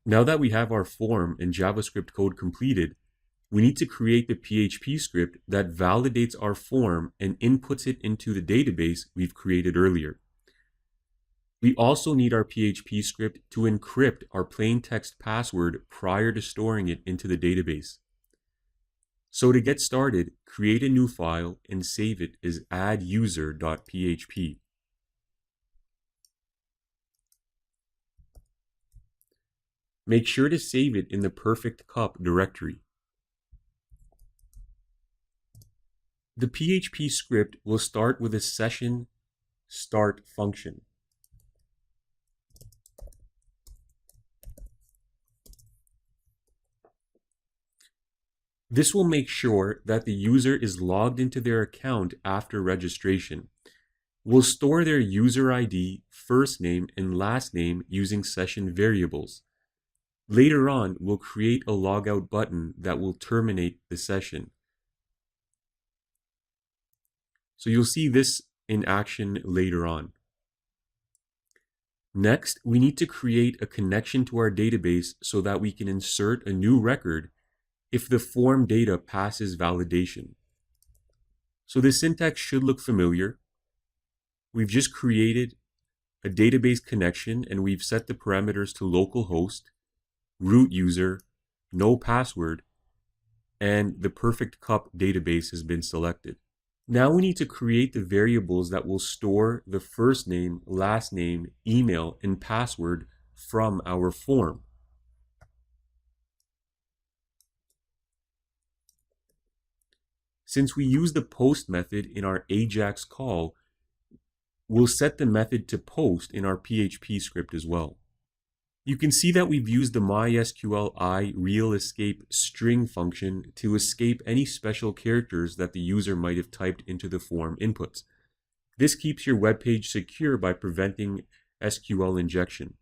Now that we have our form and JavaScript code completed, we need to create the PHP script that validates our form and inputs it into the database we've created earlier. We also need our PHP script to encrypt our plain text password prior to storing it into the database. So to get started, create a new file and save it as adduser.php. Make sure to save it in the perfect cup directory. The PHP script will start with a session start function. This will make sure that the user is logged into their account after registration. We'll store their user ID, first name, and last name using session variables. Later on, we'll create a logout button that will terminate the session. So you'll see this in action later on. Next, we need to create a connection to our database so that we can insert a new record if the form data passes validation. So the syntax should look familiar. We've just created a database connection and we've set the parameters to localhost, root user, no password, and the perfect cup database has been selected. Now we need to create the variables that will store the first name, last name, email, and password from our form. Since we use the post method in our AJAX call, we'll set the method to post in our PHP script as well. You can see that we've used the MySQL real escape string function to escape any special characters that the user might have typed into the form inputs. This keeps your web page secure by preventing SQL injection.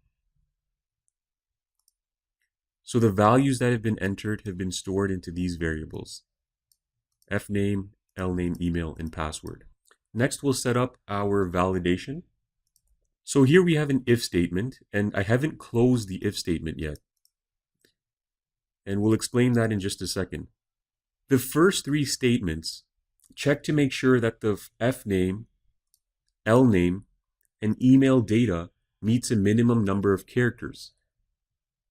So the values that have been entered have been stored into these variables: fname, lname, email, and password. Next, we'll set up our validation. So here we have an if statement, and I haven't closed the if statement yet. And we'll explain that in just a second. The first three statements check to make sure that the fname, lname, and email data meets a minimum number of characters.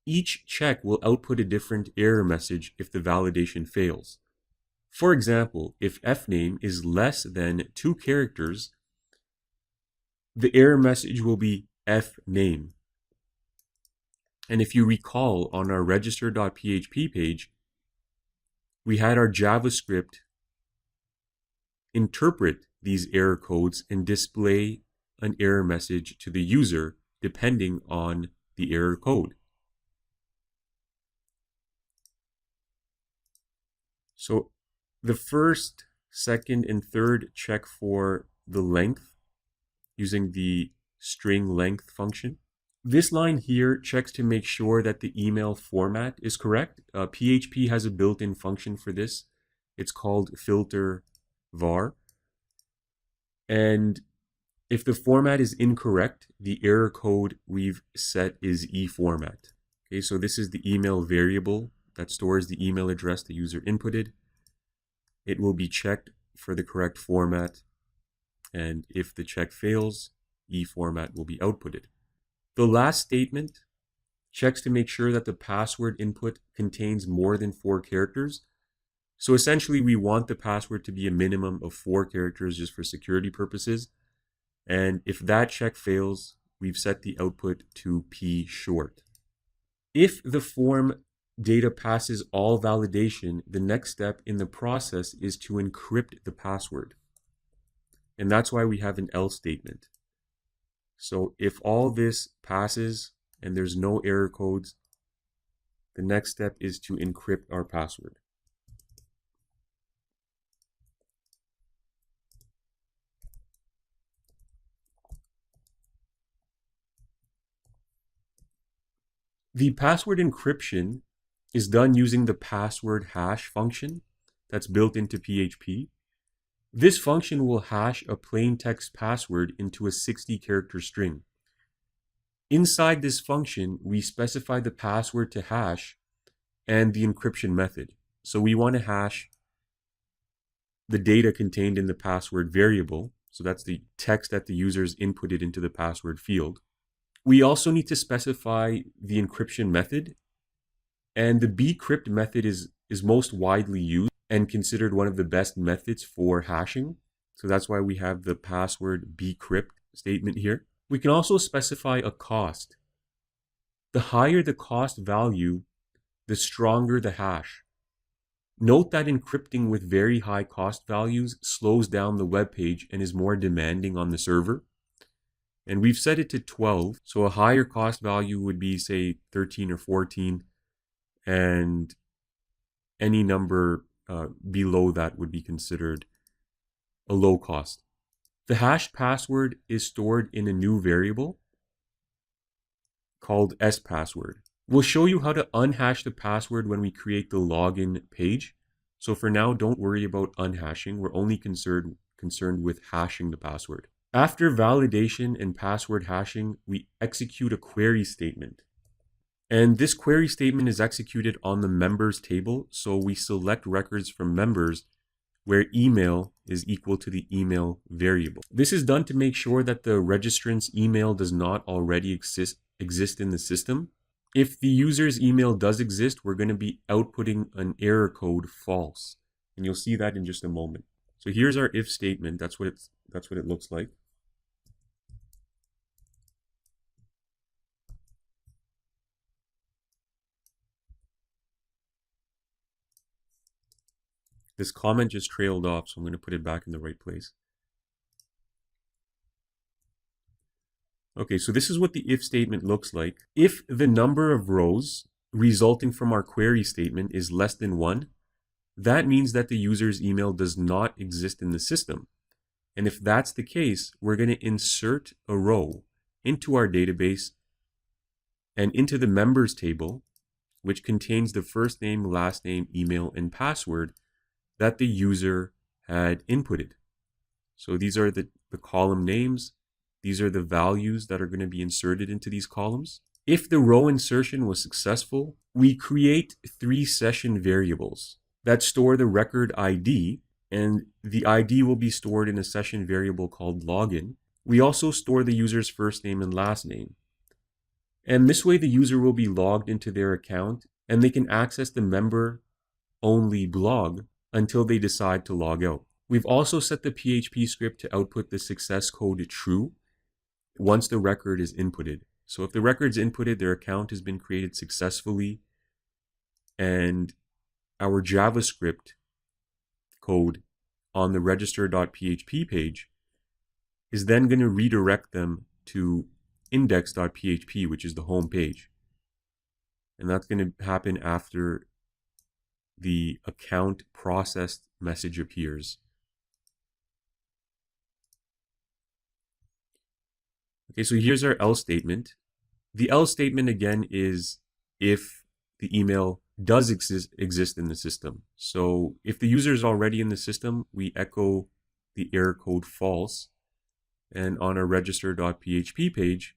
Each check will output a different error message if the validation fails. For example, if fname is less than 2 characters, the error message will be fname. And if you recall, on our register.php page, we had our JavaScript interpret these error codes and display an error message to the user depending on the error code. So the first, second, and third check for the length using the string length function. This line here checks to make sure that the email format is correct. PHP has a built-in function for this. It's called filter var. And if the format is incorrect, the error code we've set is eFormat. Okay, so this is the email variable that stores the email address the user inputted. It will be checked for the correct format, and if the check fails, eFormat will be outputted. The last statement checks to make sure that the password input contains more than 4 characters. So essentially, we want the password to be a minimum of 4 characters just for security purposes. And if that check fails, we've set the output to p short. If the form data passes all validation, the next step in the process is to encrypt the password. And that's why we have an else statement. So if all this passes and there's no error codes, the next step is to encrypt our password. The password encryption is done using the password hash function that's built into PHP. This function will hash a plain text password into a 60-character string. Inside this function, we specify the password to hash and the encryption method. So we want to hash the data contained in the password variable. So that's the text that the users inputted into the password field. We also need to specify the encryption method. And the bcrypt method is most widely used and considered one of the best methods for hashing. So that's why we have the password bcrypt statement here. We can also specify a cost. The higher the cost value, the stronger the hash. Note that encrypting with very high cost values slows down the web page and is more demanding on the server. And we've set it to 12, so a higher cost value would be, say, 13 or 14, and any number below that would be considered a low cost. The hashed password is stored in a new variable called sPassword. We'll show you how to unhash the password when we create the login page. So for now, don't worry about unhashing. We're only concerned with hashing the password. After validation and password hashing, we execute a query statement. And this query statement is executed on the members table. So we select records from members where email is equal to the email variable. This is done to make sure that the registrant's email does not already exist in the system. If the user's email does exist, we're going to be outputting an error code false. And you'll see that in just a moment. So here's our if statement. That's what it looks like. This comment just trailed off, so I'm going to put it back in the right place. Okay, so this is what the if statement looks like. If the number of rows resulting from our query statement is less than 1, that means that the user's email does not exist in the system. And if that's the case, we're going to insert a row into our database and into the members table, which contains the first name, last name, email, and password that the user had inputted. So these are the column names. These are the values that are going to be inserted into these columns. If the row insertion was successful, we create 3 session variables that store the record ID, and the ID will be stored in a session variable called login. We also store the user's first name and last name. And this way the user will be logged into their account and they can access the member-only blog until they decide to log out. We've also set the PHP script to output the success code true once the record is inputted. So if the record's inputted, their account has been created successfully, and our JavaScript code on the register.php page is then going to redirect them to index.php, which is the home page. And that's going to happen after the account processed message appears. Okay, so here's our else statement. The else statement again is if the email does exist in the system. So if the user is already in the system, we echo the error code false. And on our register.php page,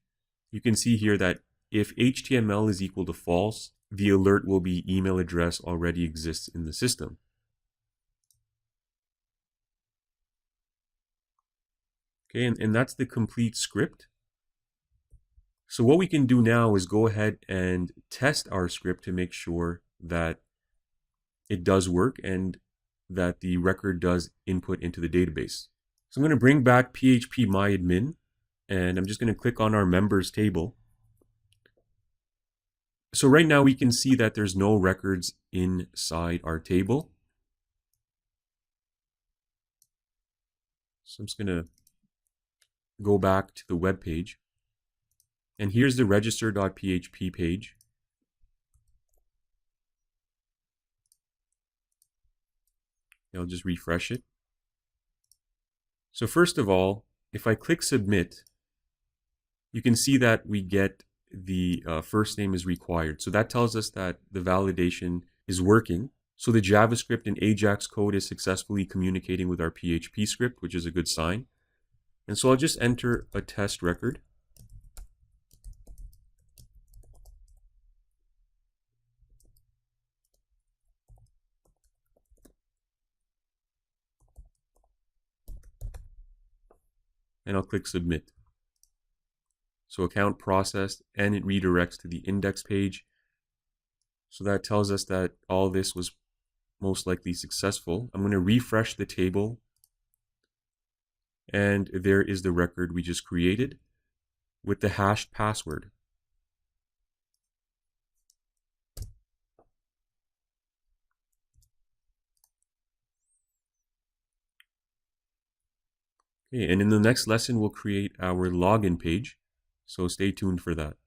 you can see here that if HTML is equal to false, the alert will be email address already exists in the system. Okay, and that's the complete script. So what we can do now is go ahead and test our script to make sure that it does work and that the record does input into the database. So I'm going to bring back phpMyAdmin, and I'm just going to click on our members table. So right now we can see that there's no records inside our table. So I'm just going to go back to the web page. And here's the register.php page. I'll just refresh it. So first of all, if I click submit, you can see that we get the first name is required. So that tells us that the validation is working. So the JavaScript and AJAX code is successfully communicating with our PHP script, which is a good sign. And so I'll just enter a test record. and I'll click submit. So account processed, and it redirects to the index page. So that tells us that all this was most likely successful. I'm going to refresh the table, and there is the record we just created with the hashed password. Okay, and in the next lesson, we'll create our login page, so stay tuned for that.